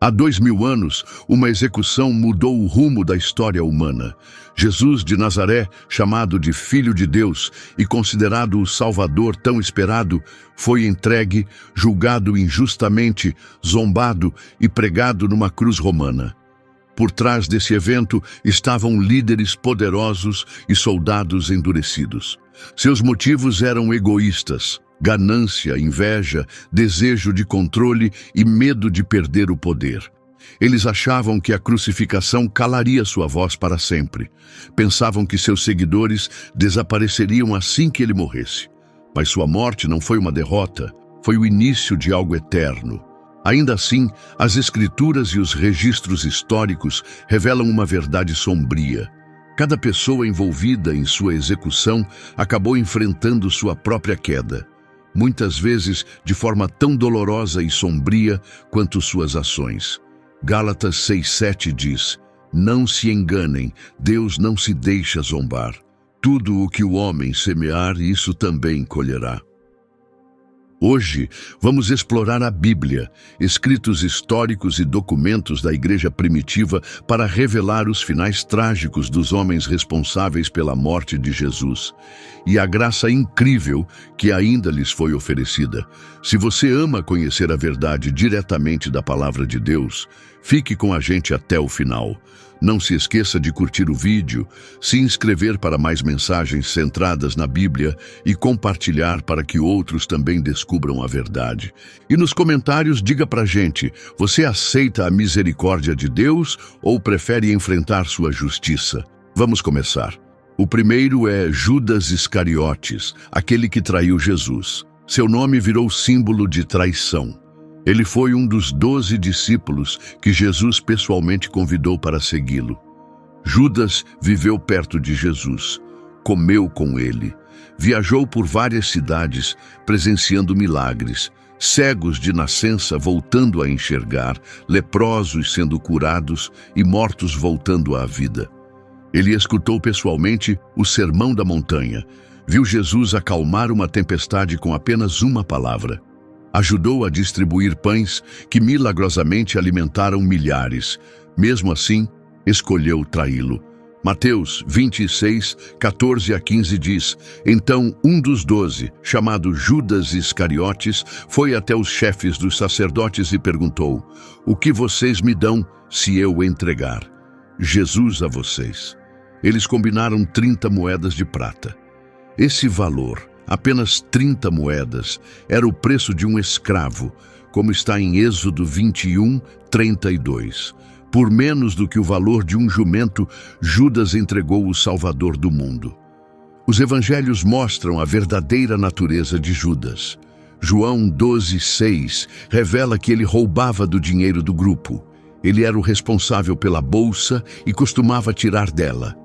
Há 2000 anos, uma execução mudou o rumo da história humana. Jesus de Nazaré, chamado de Filho de Deus e considerado o Salvador tão esperado, foi entregue, julgado injustamente, zombado e pregado numa cruz romana. Por trás desse evento estavam líderes poderosos e soldados endurecidos. Seus motivos eram egoístas: ganância, inveja, desejo de controle e medo de perder o poder. Eles achavam que a crucificação calaria sua voz para sempre. Pensavam que seus seguidores desapareceriam assim que ele morresse. Mas sua morte não foi uma derrota, foi o início de algo eterno. Ainda assim, as escrituras e os registros históricos revelam uma verdade sombria. Cada pessoa envolvida em sua execução acabou enfrentando sua própria queda, muitas vezes de forma tão dolorosa e sombria quanto suas ações. Gálatas 6:7 diz: "Não se enganem, Deus não se deixa zombar. Tudo o que o homem semear, isso também colherá." Hoje, vamos explorar a Bíblia, escritos históricos e documentos da igreja primitiva para revelar os finais trágicos dos homens responsáveis pela morte de Jesus e a graça incrível que ainda lhes foi oferecida. Se você ama conhecer a verdade diretamente da palavra de Deus, fique com a gente até o final. Não se esqueça de curtir o vídeo, se inscrever para mais mensagens centradas na Bíblia e compartilhar para que outros também descubram a verdade. E nos comentários diga pra gente, você aceita a misericórdia de Deus ou prefere enfrentar sua justiça? Vamos começar. O primeiro é Judas Iscariotes, aquele que traiu Jesus. Seu nome virou símbolo de traição. Ele foi um dos 12 discípulos que Jesus pessoalmente convidou para segui-lo. Judas viveu perto de Jesus, comeu com ele, viajou por várias cidades presenciando milagres, cegos de nascença voltando a enxergar, leprosos sendo curados e mortos voltando à vida. Ele escutou pessoalmente o Sermão da Montanha, viu Jesus acalmar uma tempestade com apenas uma palavra. Ajudou a distribuir pães que milagrosamente alimentaram milhares. Mesmo assim, escolheu traí-lo. Mateus 26:14-15 diz: "Então um dos 12, chamado Judas Iscariotes, foi até os chefes dos sacerdotes e perguntou: 'O que vocês me dão se eu entregar Jesus a vocês?' Eles combinaram 30 moedas de prata. Esse valor, apenas 30 moedas, era o preço de um escravo, como está em Êxodo 21:32. Por menos do que o valor de um jumento, Judas entregou o Salvador do mundo. Os evangelhos mostram a verdadeira natureza de Judas. João 12:6 revela que ele roubava do dinheiro do grupo. Ele era o responsável pela bolsa e costumava tirar dela.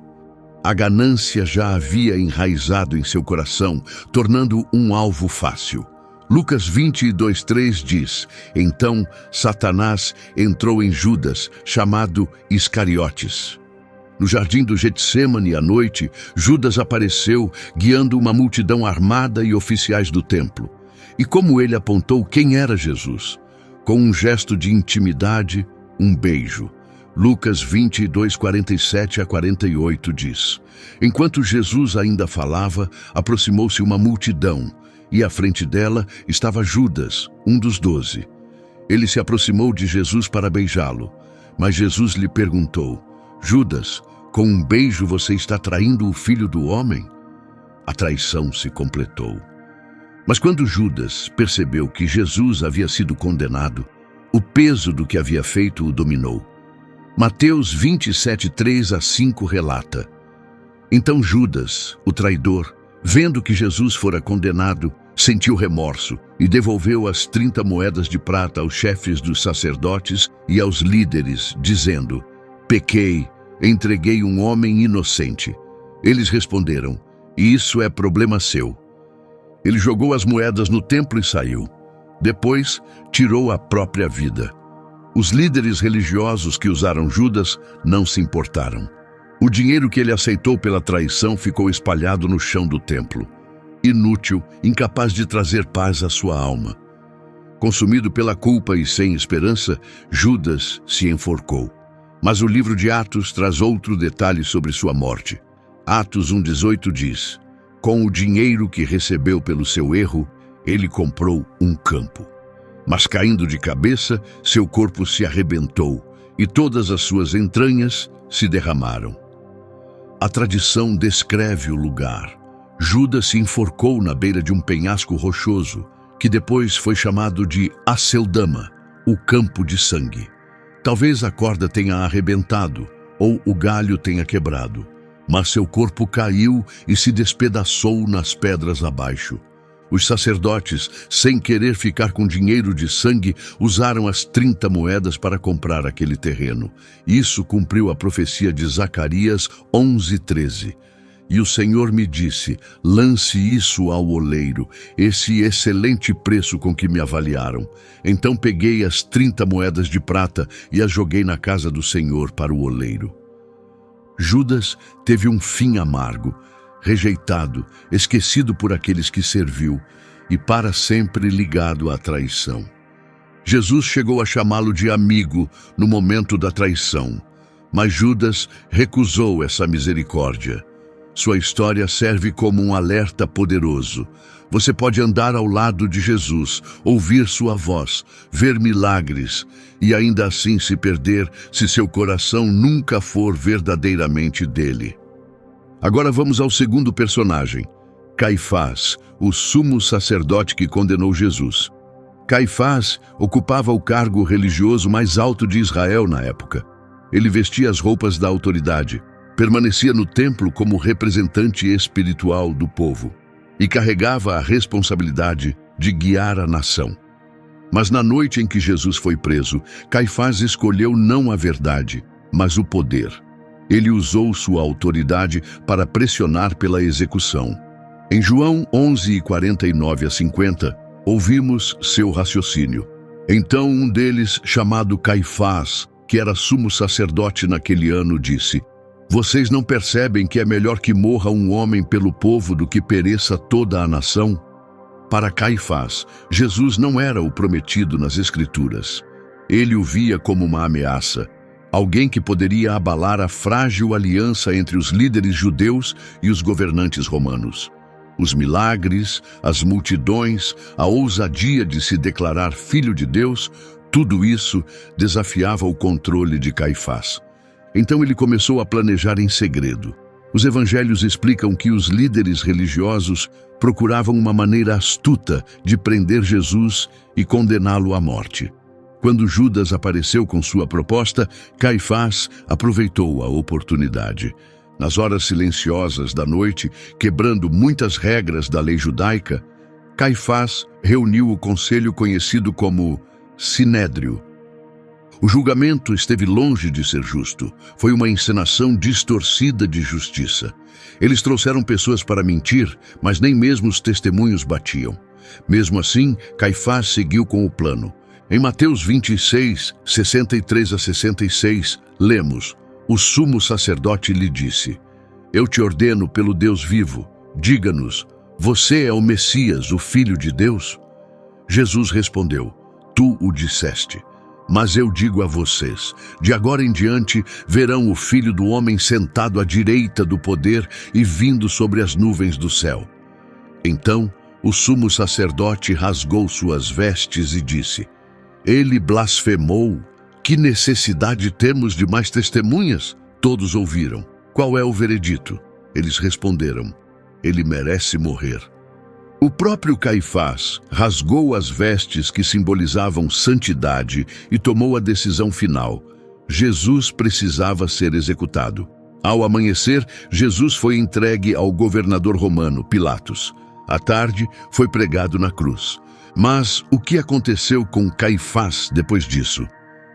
A ganância já havia enraizado em seu coração, tornando-o um alvo fácil. Lucas 22:3 diz: "Então Satanás entrou em Judas, chamado Iscariotes." No jardim do Getsêmani à noite, Judas apareceu, guiando uma multidão armada e oficiais do templo. E como ele apontou quem era Jesus? Com um gesto de intimidade, um beijo. Lucas 22:47-48 diz: "Enquanto Jesus ainda falava, aproximou-se uma multidão, e à frente dela estava Judas, um dos 12. Ele se aproximou de Jesus para beijá-lo, mas Jesus lhe perguntou: 'Judas, com um beijo você está traindo o Filho do Homem?' A traição se completou. Mas quando Judas percebeu que Jesus havia sido condenado, o peso do que havia feito o dominou. Mateus 27:3-5 relata: "Então Judas, o traidor, vendo que Jesus fora condenado, sentiu remorso e devolveu as 30 moedas de prata aos chefes dos sacerdotes e aos líderes, dizendo: 'Pequei, entreguei um homem inocente.' Eles responderam: 'Isso é problema seu.' Ele jogou as moedas no templo e saiu. Depois, tirou a própria vida. Os líderes religiosos que usaram Judas não se importaram. O dinheiro que ele aceitou pela traição ficou espalhado no chão do templo. Inútil, incapaz de trazer paz à sua alma. Consumido pela culpa e sem esperança, Judas se enforcou. Mas o livro de Atos traz outro detalhe sobre sua morte. Atos 1,18 diz: com o dinheiro que recebeu pelo seu erro, ele comprou um campo. Mas caindo de cabeça, seu corpo se arrebentou e todas as suas entranhas se derramaram. A tradição descreve o lugar. Judas se enforcou na beira de um penhasco rochoso, que depois foi chamado de Aceldama, o campo de sangue. Talvez a corda tenha arrebentado ou o galho tenha quebrado, mas seu corpo caiu e se despedaçou nas pedras abaixo. Os sacerdotes, sem querer ficar com dinheiro de sangue, usaram as 30 moedas para comprar aquele terreno. Isso cumpriu a profecia de Zacarias 11:13. E o Senhor me disse: lance isso ao oleiro, esse excelente preço com que me avaliaram. Então peguei as 30 moedas de prata e as joguei na casa do Senhor para o oleiro. Judas teve um fim amargo, rejeitado, esquecido por aqueles que serviu e para sempre ligado à traição. Jesus chegou a chamá-lo de amigo no momento da traição, mas Judas recusou essa misericórdia. Sua história serve como um alerta poderoso. Você pode andar ao lado de Jesus, ouvir sua voz, ver milagres e ainda assim se perder se seu coração nunca for verdadeiramente dele. Agora vamos ao segundo personagem, Caifás, o sumo sacerdote que condenou Jesus. Caifás ocupava o cargo religioso mais alto de Israel na época. Ele vestia as roupas da autoridade, permanecia no templo como representante espiritual do povo e carregava a responsabilidade de guiar a nação. Mas na noite em que Jesus foi preso, Caifás escolheu não a verdade, mas o poder. Ele usou sua autoridade para pressionar pela execução. Em João 11:49-50, ouvimos seu raciocínio. Então um deles, chamado Caifás, que era sumo sacerdote naquele ano, disse: vocês não percebem que é melhor que morra um homem pelo povo do que pereça toda a nação? Para Caifás, Jesus não era o prometido nas Escrituras. Ele o via como uma ameaça, alguém que poderia abalar a frágil aliança entre os líderes judeus e os governantes romanos. Os milagres, as multidões, a ousadia de se declarar filho de Deus, tudo isso desafiava o controle de Caifás. Então ele começou a planejar em segredo. Os evangelhos explicam que os líderes religiosos procuravam uma maneira astuta de prender Jesus e condená-lo à morte. Quando Judas apareceu com sua proposta, Caifás aproveitou a oportunidade. Nas horas silenciosas da noite, quebrando muitas regras da lei judaica, Caifás reuniu o conselho conhecido como Sinédrio. O julgamento esteve longe de ser justo. Foi uma encenação distorcida de justiça. Eles trouxeram pessoas para mentir, mas nem mesmo os testemunhos batiam. Mesmo assim, Caifás seguiu com o plano. Em Mateus 26, 63-66, lemos: o sumo sacerdote lhe disse: eu te ordeno pelo Deus vivo, diga-nos, você é o Messias, o Filho de Deus? Jesus respondeu: tu o disseste. Mas eu digo a vocês, de agora em diante verão o Filho do Homem sentado à direita do poder e vindo sobre as nuvens do céu. Então o sumo sacerdote rasgou suas vestes e disse: ele blasfemou. Que necessidade temos de mais testemunhas? Todos ouviram. Qual é o veredito? Eles responderam: ele merece morrer. O próprio Caifás rasgou as vestes que simbolizavam santidade e tomou a decisão final. Jesus precisava ser executado. Ao amanhecer, Jesus foi entregue ao governador romano, Pilatos. À tarde, foi pregado na cruz. Mas o que aconteceu com Caifás depois disso?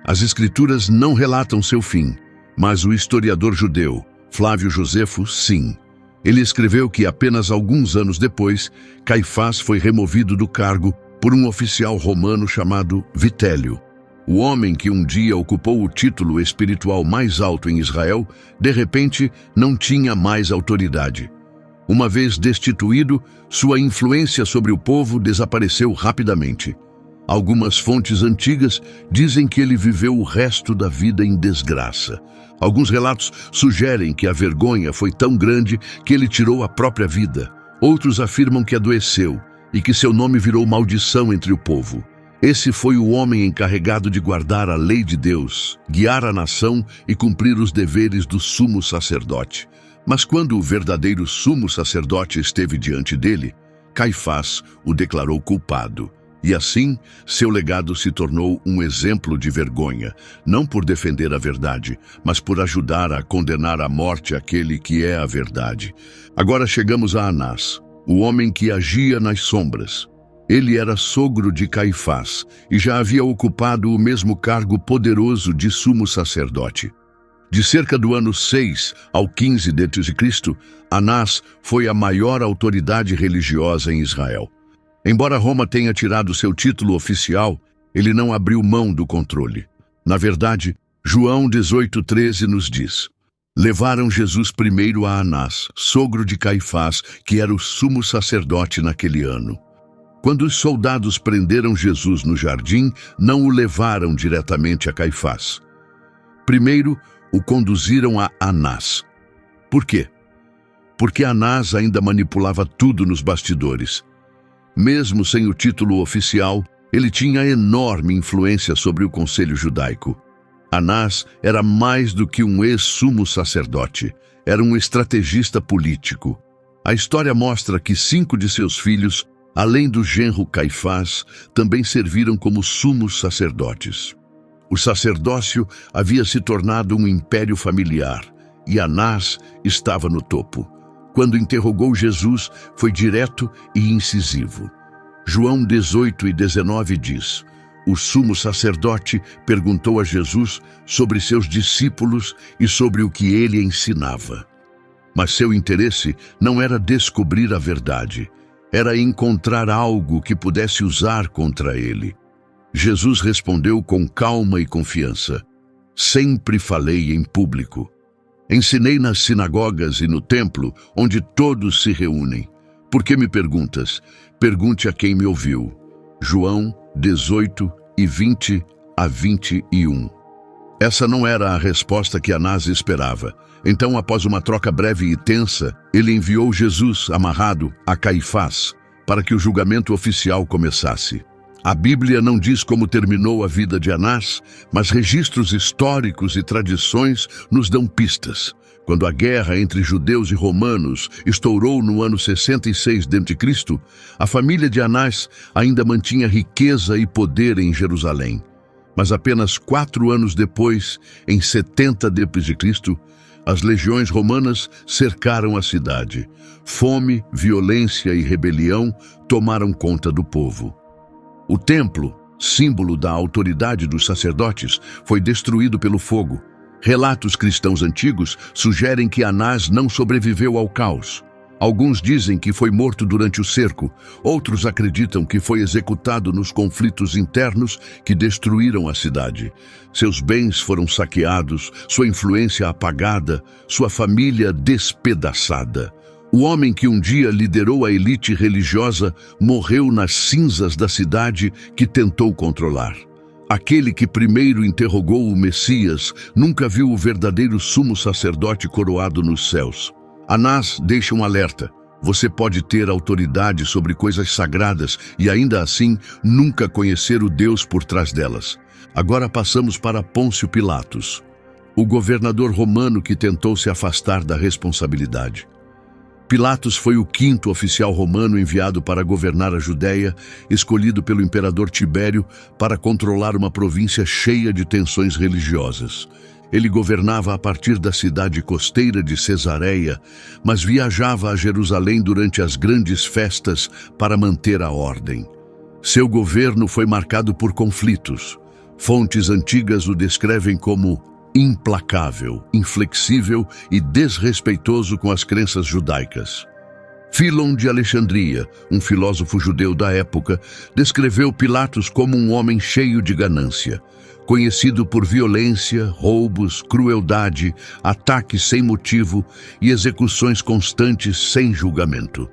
As Escrituras não relatam seu fim, mas o historiador judeu, Flávio Josefo, sim. Ele escreveu que apenas alguns anos depois, Caifás foi removido do cargo por um oficial romano chamado Vitélio. O homem que um dia ocupou o título espiritual mais alto em Israel, de repente não tinha mais autoridade. Uma vez destituído, sua influência sobre o povo desapareceu rapidamente. Algumas fontes antigas dizem que ele viveu o resto da vida em desgraça. Alguns relatos sugerem que a vergonha foi tão grande que ele tirou a própria vida. Outros afirmam que adoeceu e que seu nome virou maldição entre o povo. Esse foi o homem encarregado de guardar a lei de Deus, guiar a nação e cumprir os deveres do sumo sacerdote. Mas quando o verdadeiro sumo sacerdote esteve diante dele, Caifás o declarou culpado. E assim, seu legado se tornou um exemplo de vergonha, não por defender a verdade, mas por ajudar a condenar à morte aquele que é a verdade. Agora chegamos a Anás, o homem que agia nas sombras. Ele era sogro de Caifás e já havia ocupado o mesmo cargo poderoso de sumo sacerdote. De cerca do ano 6 ao 15 d.C., Anás foi a maior autoridade religiosa em Israel. Embora Roma tenha tirado seu título oficial, ele não abriu mão do controle. Na verdade, João 18:13 nos diz: levaram Jesus primeiro a Anás, sogro de Caifás, que era o sumo sacerdote naquele ano. Quando os soldados prenderam Jesus no jardim, não o levaram diretamente a Caifás. Primeiro, o conduziram a Anás. Por quê? Porque Anás ainda manipulava tudo nos bastidores. Mesmo sem o título oficial, ele tinha enorme influência sobre o conselho judaico. Anás era mais do que um ex-sumo sacerdote, era um estrategista político. A história mostra que 5 de seus filhos, além do genro Caifás, também serviram como sumos sacerdotes. O sacerdócio havia se tornado um império familiar e Anás estava no topo. Quando interrogou Jesus, foi direto e incisivo. João 18:19 diz: o sumo sacerdote perguntou a Jesus sobre seus discípulos e sobre o que ele ensinava. Mas seu interesse não era descobrir a verdade, era encontrar algo que pudesse usar contra ele. Jesus respondeu com calma e confiança: sempre falei em público. Ensinei nas sinagogas e no templo, onde todos se reúnem. Por que me perguntas? Pergunte a quem me ouviu. João 18:20-21. Essa não era a resposta que Anás esperava. Então, após uma troca breve e tensa, ele enviou Jesus, amarrado, a Caifás, para que o julgamento oficial começasse. A Bíblia não diz como terminou a vida de Anás, mas registros históricos e tradições nos dão pistas. Quando a guerra entre judeus e romanos estourou no ano 66 d.C., a família de Anás ainda mantinha riqueza e poder em Jerusalém. Mas apenas 4 anos depois, em 70 d.C., as legiões romanas cercaram a cidade. Fome, violência e rebelião tomaram conta do povo. O templo, símbolo da autoridade dos sacerdotes, foi destruído pelo fogo. Relatos cristãos antigos sugerem que Anás não sobreviveu ao caos. Alguns dizem que foi morto durante o cerco, outros acreditam que foi executado nos conflitos internos que destruíram a cidade. Seus bens foram saqueados, sua influência apagada, sua família despedaçada. O homem que um dia liderou a elite religiosa morreu nas cinzas da cidade que tentou controlar. Aquele que primeiro interrogou o Messias nunca viu o verdadeiro sumo sacerdote coroado nos céus. Anás deixa um alerta: você pode ter autoridade sobre coisas sagradas e ainda assim nunca conhecer o Deus por trás delas. Agora passamos para Pôncio Pilatos, o governador romano que tentou se afastar da responsabilidade. Pilatos foi o 5º oficial romano enviado para governar a Judéia, escolhido pelo imperador Tibério para controlar uma província cheia de tensões religiosas. Ele governava a partir da cidade costeira de Cesareia, mas viajava a Jerusalém durante as grandes festas para manter a ordem. Seu governo foi marcado por conflitos. Fontes antigas o descrevem como implacável, inflexível e desrespeitoso com as crenças judaicas. Fílon de Alexandria, um filósofo judeu da época, descreveu Pilatos como um homem cheio de ganância, conhecido por violência, roubos, crueldade, ataques sem motivo e execuções constantes sem julgamento.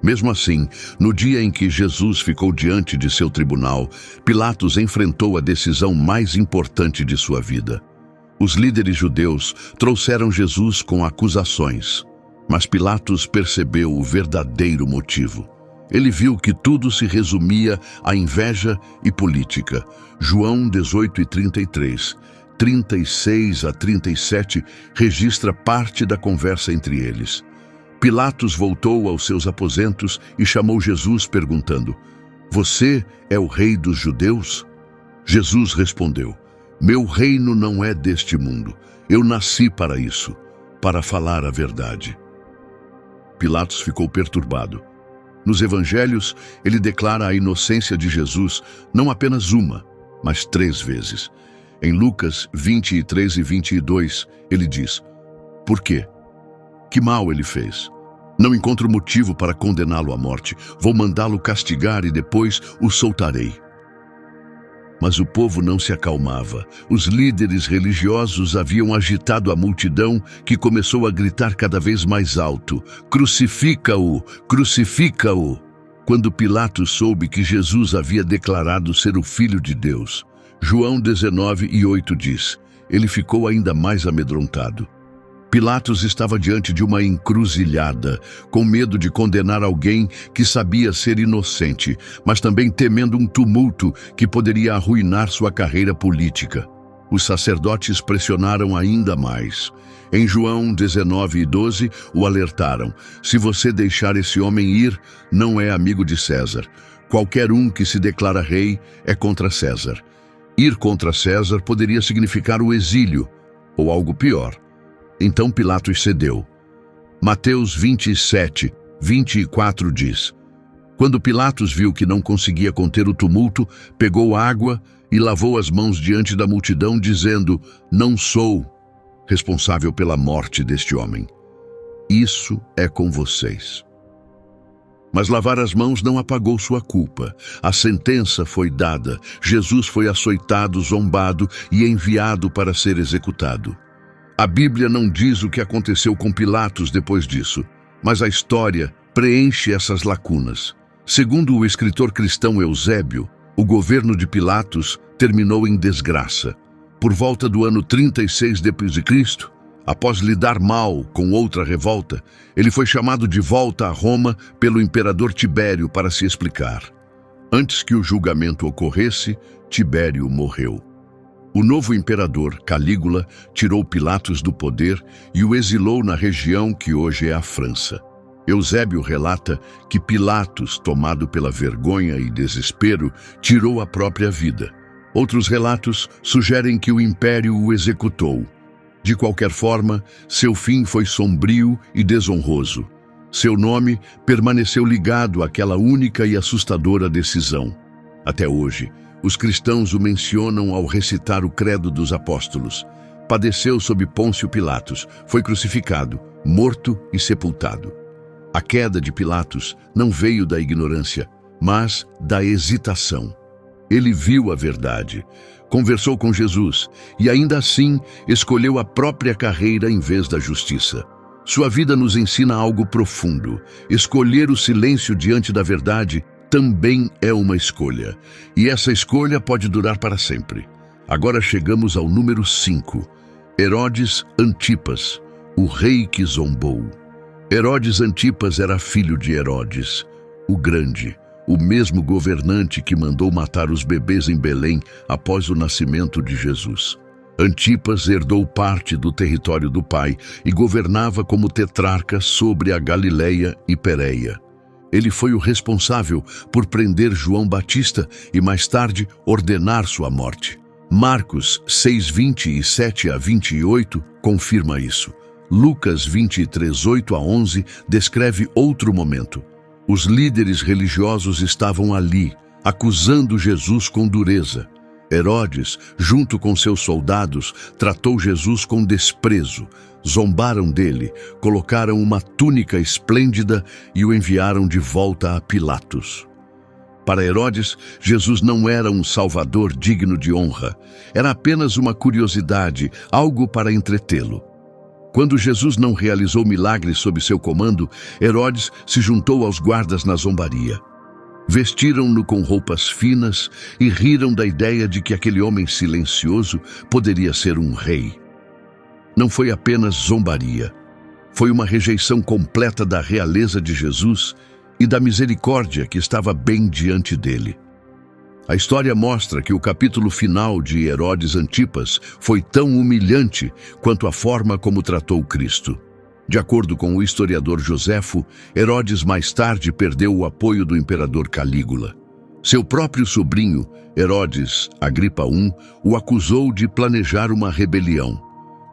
Mesmo assim, no dia em que Jesus ficou diante de seu tribunal, Pilatos enfrentou a decisão mais importante de sua vida. Os líderes judeus trouxeram Jesus com acusações, mas Pilatos percebeu o verdadeiro motivo. Ele viu que tudo se resumia a inveja e política. João 18:33, 36 a 37 registra parte da conversa entre eles. Pilatos voltou aos seus aposentos e chamou Jesus perguntando: "Você é o rei dos judeus?" Jesus respondeu: "Meu reino não é deste mundo. Eu nasci para isso, para falar a verdade." Pilatos ficou perturbado. Nos evangelhos, ele declara a inocência de Jesus não apenas uma, mas 3 vezes. Em Lucas 23 e 22, ele diz: "Por quê? Que mal ele fez? Não encontro motivo para condená-lo à morte. Vou mandá-lo castigar e depois o soltarei." Mas o povo não se acalmava. Os líderes religiosos haviam agitado a multidão, que começou a gritar cada vez mais alto: "Crucifica-o! Crucifica-o!" Quando Pilatos soube que Jesus havia declarado ser o Filho de Deus, João 19:8 diz, ele ficou ainda mais amedrontado. Pilatos estava diante de uma encruzilhada, com medo de condenar alguém que sabia ser inocente, mas também temendo um tumulto que poderia arruinar sua carreira política. Os sacerdotes pressionaram ainda mais. Em João 19:12, o alertaram: "Se você deixar esse homem ir, não é amigo de César. Qualquer um que se declara rei é contra César." Ir contra César poderia significar o exílio, ou algo pior. Então Pilatos cedeu. Mateus 27:24 diz: Quando Pilatos viu que não conseguia conter o tumulto, pegou água e lavou as mãos diante da multidão, dizendo: "Não sou responsável pela morte deste homem. Isso é com vocês." Mas lavar as mãos não apagou sua culpa. A sentença foi dada. Jesus foi açoitado, zombado e enviado para ser executado. A Bíblia não diz o que aconteceu com Pilatos depois disso, mas a história preenche essas lacunas. Segundo o escritor cristão Eusébio, o governo de Pilatos terminou em desgraça. Por volta do ano 36 d.C., após lidar mal com outra revolta, ele foi chamado de volta a Roma pelo imperador Tibério para se explicar. Antes que o julgamento ocorresse, Tibério morreu. O novo imperador, Calígula, tirou Pilatos do poder e o exilou na região que hoje é a França. Eusébio relata que Pilatos, tomado pela vergonha e desespero, tirou a própria vida. Outros relatos sugerem que o império o executou. De qualquer forma, seu fim foi sombrio e desonroso. Seu nome permaneceu ligado àquela única e assustadora decisão. Até hoje, os cristãos o mencionam ao recitar o Credo dos Apóstolos. Padeceu sob Pôncio Pilatos, foi crucificado, morto e sepultado. A queda de Pilatos não veio da ignorância, mas da hesitação. Ele viu a verdade, conversou com Jesus e ainda assim escolheu a própria carreira em vez da justiça. Sua vida nos ensina algo profundo. Escolher o silêncio diante da verdade também é uma escolha, e essa escolha pode durar para sempre. Agora chegamos ao número 5. Herodes Antipas, o rei que zombou. Herodes Antipas era filho de Herodes, o Grande, o mesmo governante que mandou matar os bebês em Belém após o nascimento de Jesus. Antipas herdou parte do território do pai e governava como tetrarca sobre a Galileia e Pérea. Ele foi o responsável por prender João Batista e mais tarde ordenar sua morte. Marcos 6:27 a 28 confirma isso. Lucas 23:8 a 11 descreve outro momento. Os líderes religiosos estavam ali, acusando Jesus com dureza. Herodes, junto com seus soldados, tratou Jesus com desprezo. Zombaram dele, colocaram uma túnica esplêndida e o enviaram de volta a Pilatos. Para Herodes, Jesus não era um salvador digno de honra. Era apenas uma curiosidade, algo para entretê-lo. Quando Jesus não realizou milagres sob seu comando, Herodes se juntou aos guardas na zombaria. Vestiram-no com roupas finas e riram da ideia de que aquele homem silencioso poderia ser um rei. Não foi apenas zombaria. Foi uma rejeição completa da realeza de Jesus e da misericórdia que estava bem diante dele. A história mostra que o capítulo final de Herodes Antipas foi tão humilhante quanto a forma como tratou Cristo. De acordo com o historiador Joséfo, Herodes mais tarde perdeu o apoio do imperador Calígula. Seu próprio sobrinho, Herodes Agripa I, o acusou de planejar uma rebelião.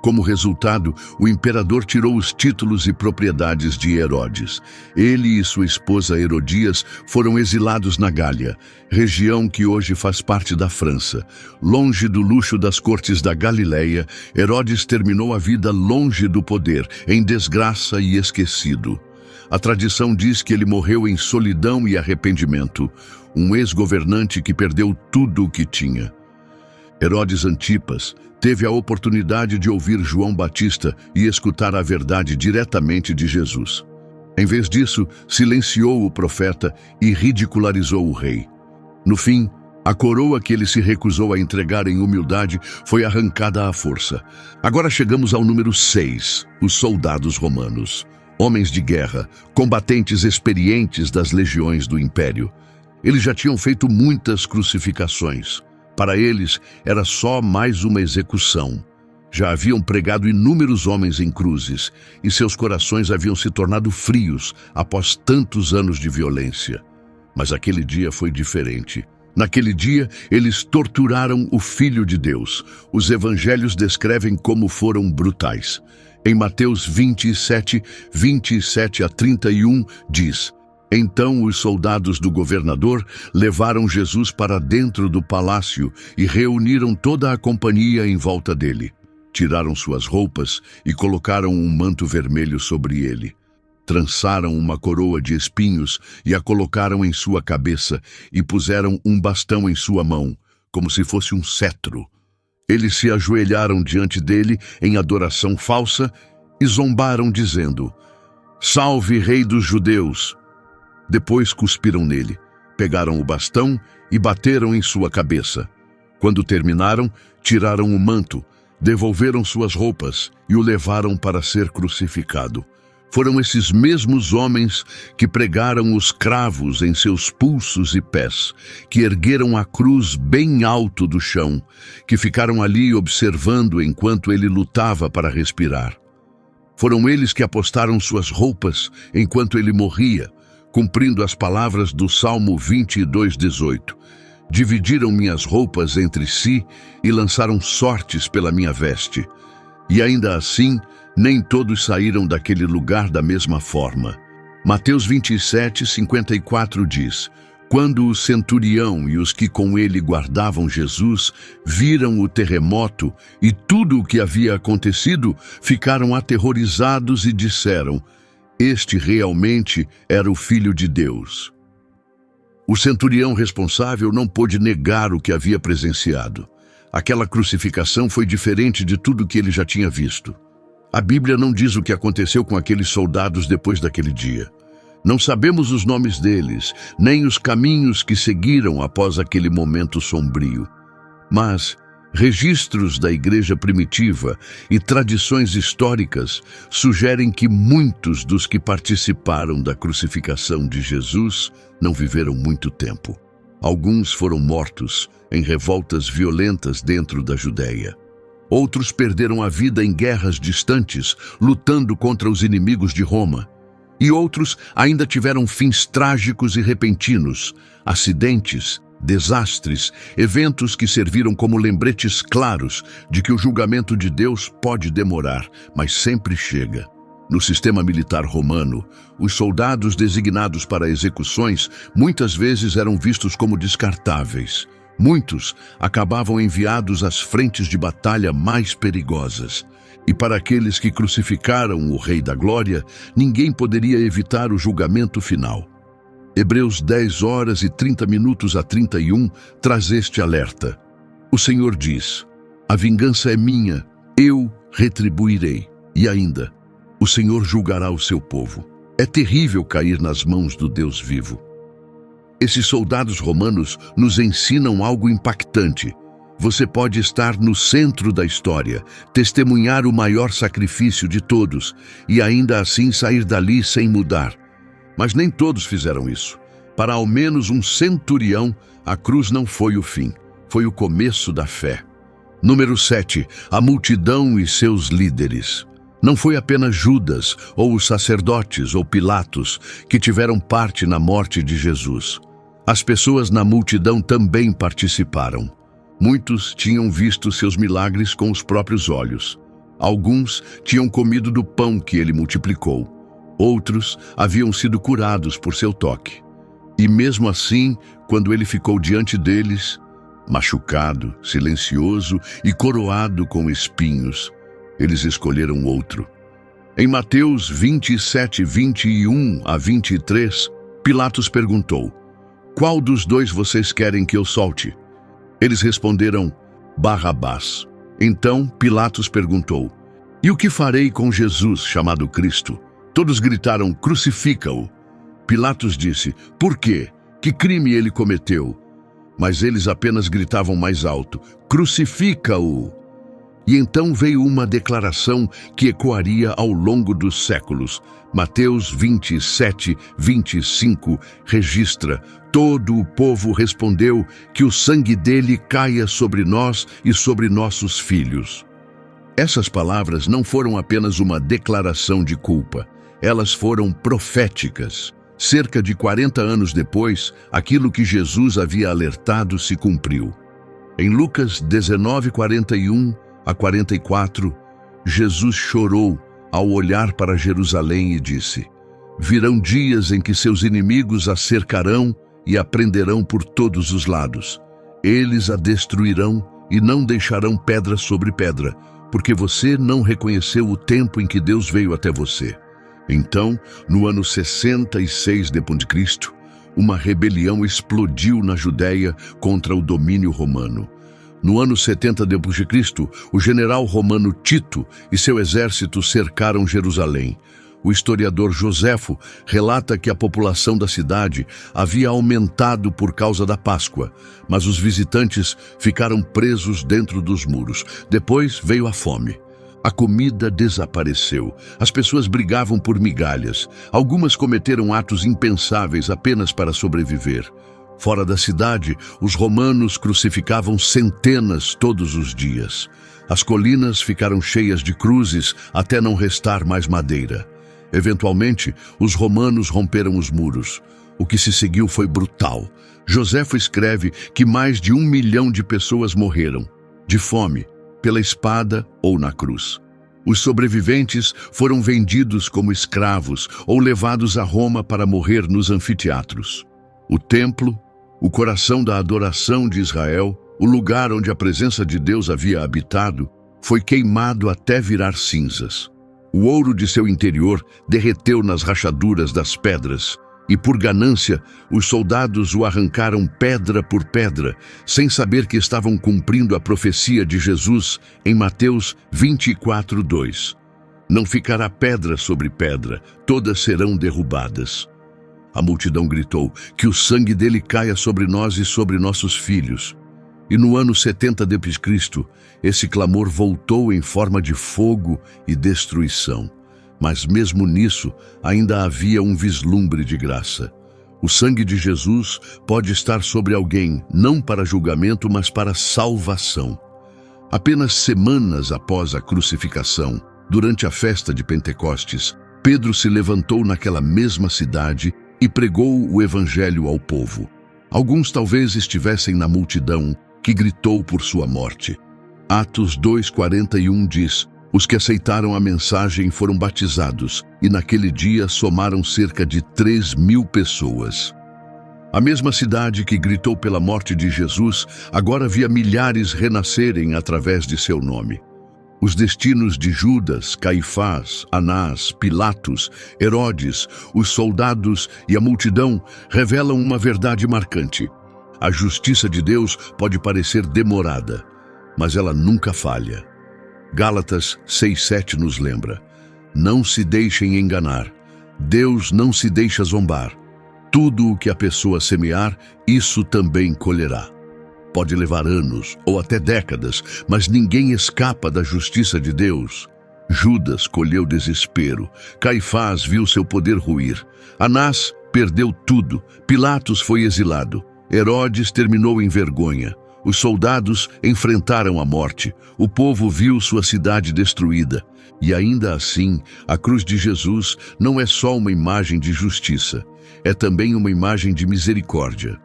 Como resultado, o imperador tirou os títulos e propriedades de Herodes. Ele e sua esposa Herodias foram exilados na Gália, região que hoje faz parte da França. Longe do luxo das cortes da Galileia, Herodes terminou a vida longe do poder, em desgraça e esquecido. A tradição diz que ele morreu em solidão e arrependimento, um ex-governante que perdeu tudo o que tinha. Herodes Antipas teve a oportunidade de ouvir João Batista e escutar a verdade diretamente de Jesus. Em vez disso, silenciou o profeta e ridicularizou o rei. No fim, a coroa que ele se recusou a entregar em humildade foi arrancada à força. Agora chegamos ao número 6, os soldados romanos. Homens de guerra, combatentes experientes das legiões do império. Eles já tinham feito muitas crucificações. Para eles, era só mais uma execução. Já haviam pregado inúmeros homens em cruzes, e seus corações haviam se tornado frios após tantos anos de violência. Mas aquele dia foi diferente. Naquele dia, eles torturaram o Filho de Deus. Os evangelhos descrevem como foram brutais. Em Mateus 27, 27 a 31, diz: Então os soldados do governador levaram Jesus para dentro do palácio e reuniram toda a companhia em volta dele. Tiraram suas roupas e colocaram um manto vermelho sobre ele. Trançaram uma coroa de espinhos e a colocaram em sua cabeça e puseram um bastão em sua mão, como se fosse um cetro. Eles se ajoelharam diante dele em adoração falsa e zombaram, dizendo: Salve, Rei dos Judeus! Depois cuspiram nele, pegaram o bastão e bateram em sua cabeça. Quando terminaram, tiraram o manto, devolveram suas roupas e o levaram para ser crucificado. Foram esses mesmos homens que pregaram os cravos em seus pulsos e pés, que ergueram a cruz bem alto do chão, que ficaram ali observando enquanto ele lutava para respirar. Foram eles que apostaram suas roupas enquanto ele morria, cumprindo as palavras do Salmo 22:18. Dividiram minhas roupas entre si e lançaram sortes pela minha veste. E ainda assim, nem todos saíram daquele lugar da mesma forma. Mateus 27:54 diz: Quando o centurião e os que com ele guardavam Jesus viram o terremoto e tudo o que havia acontecido, ficaram aterrorizados e disseram: Este realmente era o Filho de Deus. O centurião responsável não pôde negar o que havia presenciado. Aquela crucificação foi diferente de tudo que ele já tinha visto. A Bíblia não diz o que aconteceu com aqueles soldados depois daquele dia. Não sabemos os nomes deles, nem os caminhos que seguiram após aquele momento sombrio. Mas registros da igreja primitiva e tradições históricas sugerem que muitos dos que participaram da crucificação de Jesus não viveram muito tempo. Alguns foram mortos em revoltas violentas dentro da Judéia. Outros perderam a vida em guerras distantes, lutando contra os inimigos de Roma. E outros ainda tiveram fins trágicos e repentinos, acidentes, desastres, eventos que serviram como lembretes claros de que o julgamento de Deus pode demorar, mas sempre chega. No sistema militar romano, os soldados designados para execuções muitas vezes eram vistos como descartáveis. Muitos acabavam enviados às frentes de batalha mais perigosas. E para aqueles que crucificaram o Rei da Glória, ninguém poderia evitar o julgamento final. Hebreus 10:30 a 31 traz este alerta. O Senhor diz: A vingança é minha, eu retribuirei. E ainda, o Senhor julgará o seu povo. É terrível cair nas mãos do Deus vivo. Esses soldados romanos nos ensinam algo impactante. Você pode estar no centro da história, testemunhar o maior sacrifício de todos e ainda assim sair dali sem mudar. Mas nem todos fizeram isso. Para ao menos um centurião, a cruz não foi o fim, foi o começo da fé. Número 7. A multidão e seus líderes. Não foi apenas Judas, ou os sacerdotes, ou Pilatos, que tiveram parte na morte de Jesus. As pessoas na multidão também participaram. Muitos tinham visto seus milagres com os próprios olhos. Alguns tinham comido do pão que ele multiplicou. Outros haviam sido curados por seu toque. E mesmo assim, quando ele ficou diante deles, machucado, silencioso e coroado com espinhos, eles escolheram outro. Em Mateus 27, 21 a 23, Pilatos perguntou: "Qual dos dois vocês querem que eu solte?" Eles responderam: "Barrabás." Então Pilatos perguntou: "E o que farei com Jesus, chamado Cristo?" Todos gritaram: "Crucifica-o." Pilatos disse: "Por quê? Que crime ele cometeu?" Mas eles apenas gritavam mais alto: "Crucifica-o!" E então veio uma declaração que ecoaria ao longo dos séculos. Mateus 27, 25 registra: "Todo o povo respondeu que o sangue dele caia sobre nós e sobre nossos filhos." Essas palavras não foram apenas uma declaração de culpa, elas foram proféticas. Cerca de 40 anos depois, aquilo que Jesus havia alertado se cumpriu. Em Lucas 19, 41 a 44, Jesus chorou ao olhar para Jerusalém e disse: "Virão dias em que seus inimigos a cercarão e a prenderão por todos os lados. Eles a destruirão e não deixarão pedra sobre pedra, porque você não reconheceu o tempo em que Deus veio até você." Então, no ano 66 d.C., uma rebelião explodiu na Judéia contra o domínio romano. No ano 70 d.C., o general romano Tito e seu exército cercaram Jerusalém. O historiador Joséfo relata que a população da cidade havia aumentado por causa da Páscoa, mas os visitantes ficaram presos dentro dos muros. Depois veio a fome. A comida desapareceu. As pessoas brigavam por migalhas. Algumas cometeram atos impensáveis apenas para sobreviver. Fora da cidade, os romanos crucificavam centenas todos os dias. As colinas ficaram cheias de cruzes até não restar mais madeira. Eventualmente, os romanos romperam os muros. O que se seguiu foi brutal. Joséfo escreve que mais de 1 milhão de pessoas morreram, de fome, pela espada ou na cruz. Os sobreviventes foram vendidos como escravos ou levados a Roma para morrer nos anfiteatros. O templo, o coração da adoração de Israel, o lugar onde a presença de Deus havia habitado, foi queimado até virar cinzas. O ouro de seu interior derreteu nas rachaduras das pedras, e por ganância, os soldados o arrancaram pedra por pedra, sem saber que estavam cumprindo a profecia de Jesus em Mateus 24, 2. Não ficará pedra sobre pedra, todas serão derrubadas. A multidão gritou: "Que o sangue dele caia sobre nós e sobre nossos filhos." E no ano 70 d.C., esse clamor voltou em forma de fogo e destruição. Mas mesmo nisso, ainda havia um vislumbre de graça. O sangue de Jesus pode estar sobre alguém, não para julgamento, mas para salvação. Apenas semanas após a crucificação, durante a festa de Pentecostes, Pedro se levantou naquela mesma cidade e pregou o evangelho ao povo. Alguns talvez estivessem na multidão que gritou por sua morte. Atos 2:41 diz: "Os que aceitaram a mensagem foram batizados, e naquele dia somaram cerca de 3.000 pessoas." A mesma cidade que gritou pela morte de Jesus, agora via milhares renascerem através de seu nome. Os destinos de Judas, Caifás, Anás, Pilatos, Herodes, os soldados e a multidão revelam uma verdade marcante. A justiça de Deus pode parecer demorada, mas ela nunca falha. Gálatas 6:7 nos lembra: não se deixem enganar. Deus não se deixa zombar. Tudo o que a pessoa semear, isso também colherá. Pode levar anos ou até décadas, mas ninguém escapa da justiça de Deus. Judas colheu desespero, Caifás viu seu poder ruir, Anás perdeu tudo, Pilatos foi exilado, Herodes terminou em vergonha, os soldados enfrentaram a morte, o povo viu sua cidade destruída. E ainda assim, a cruz de Jesus não é só uma imagem de justiça, é também uma imagem de misericórdia.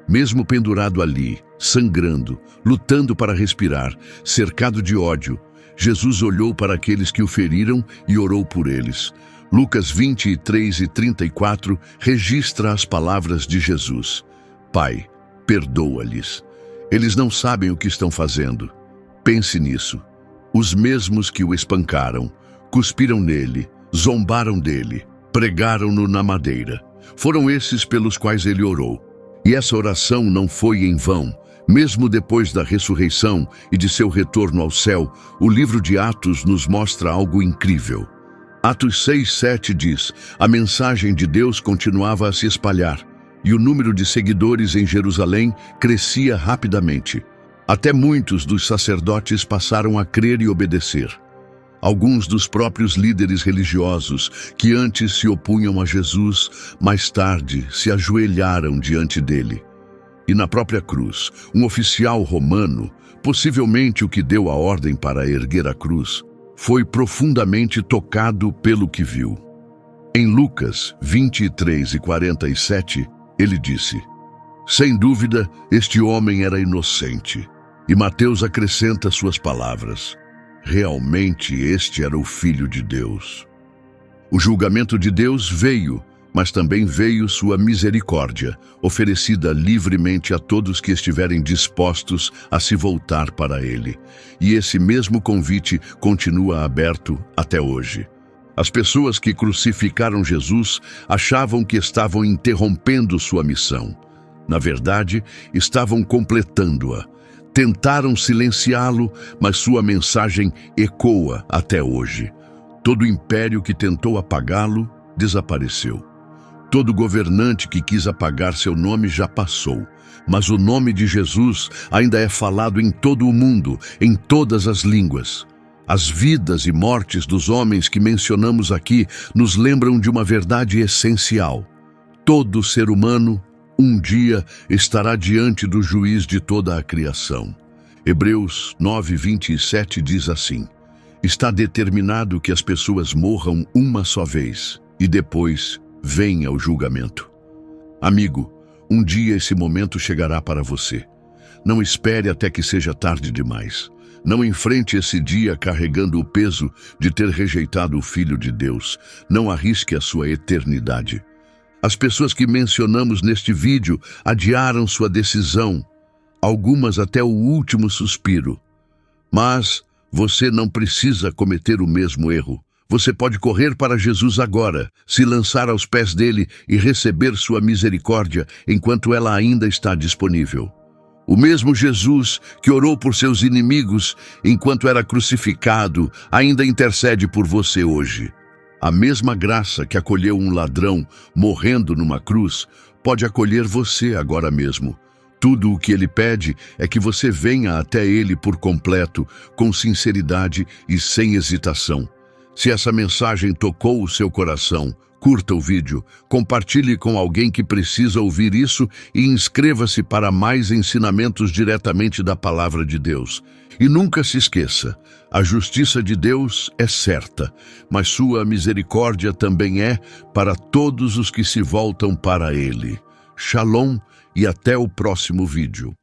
Mesmo pendurado ali, sangrando, lutando para respirar, cercado de ódio, Jesus olhou para aqueles que o feriram e orou por eles. Lucas 23:34 registra as palavras de Jesus: Pai, perdoa-lhes. Eles não sabem o que estão fazendo. Pense nisso. Os mesmos que o espancaram, cuspiram nele, zombaram dele, pregaram-no na madeira. Foram esses pelos quais ele orou. E essa oração não foi em vão. Mesmo depois da ressurreição e de seu retorno ao céu, o livro de Atos nos mostra algo incrível. Atos 6:7 diz: a mensagem de Deus continuava a se espalhar, e o número de seguidores em Jerusalém crescia rapidamente. Até muitos dos sacerdotes passaram a crer e obedecer. Alguns dos próprios líderes religiosos, que antes se opunham a Jesus, mais tarde se ajoelharam diante dele. E na própria cruz, um oficial romano, possivelmente o que deu a ordem para erguer a cruz, foi profundamente tocado pelo que viu. Em Lucas 23:47, ele disse: sem dúvida, este homem era inocente. E Mateus acrescenta suas palavras: realmente este era o Filho de Deus. O julgamento de Deus veio, mas também veio sua misericórdia, oferecida livremente a todos que estiverem dispostos a se voltar para ele. E esse mesmo convite continua aberto até hoje. As pessoas que crucificaram Jesus achavam que estavam interrompendo sua missão. Na verdade, estavam completando-a. Tentaram silenciá-lo, mas sua mensagem ecoa até hoje. Todo império que tentou apagá-lo desapareceu. Todo governante que quis apagar seu nome já passou. Mas o nome de Jesus ainda é falado em todo o mundo, em todas as línguas. As vidas e mortes dos homens que mencionamos aqui nos lembram de uma verdade essencial. Todo ser humano um dia estará diante do juiz de toda a criação. Hebreus 9:27 diz assim: está determinado que as pessoas morram uma só vez, e depois venha o julgamento. Amigo, um dia esse momento chegará para você. Não espere até que seja tarde demais. Não enfrente esse dia carregando o peso de ter rejeitado o Filho de Deus. Não arrisque a sua eternidade. As pessoas que mencionamos neste vídeo adiaram sua decisão, algumas até o último suspiro. Mas você não precisa cometer o mesmo erro. Você pode correr para Jesus agora, se lançar aos pés dele e receber sua misericórdia enquanto ela ainda está disponível. O mesmo Jesus que orou por seus inimigos enquanto era crucificado ainda intercede por você hoje. A mesma graça que acolheu um ladrão morrendo numa cruz pode acolher você agora mesmo. Tudo o que ele pede é que você venha até ele por completo, com sinceridade e sem hesitação. Se essa mensagem tocou o seu coração, curta o vídeo, compartilhe com alguém que precisa ouvir isso e inscreva-se para mais ensinamentos diretamente da Palavra de Deus. E nunca se esqueça, a justiça de Deus é certa, mas sua misericórdia também é para todos os que se voltam para Ele. Shalom e até o próximo vídeo.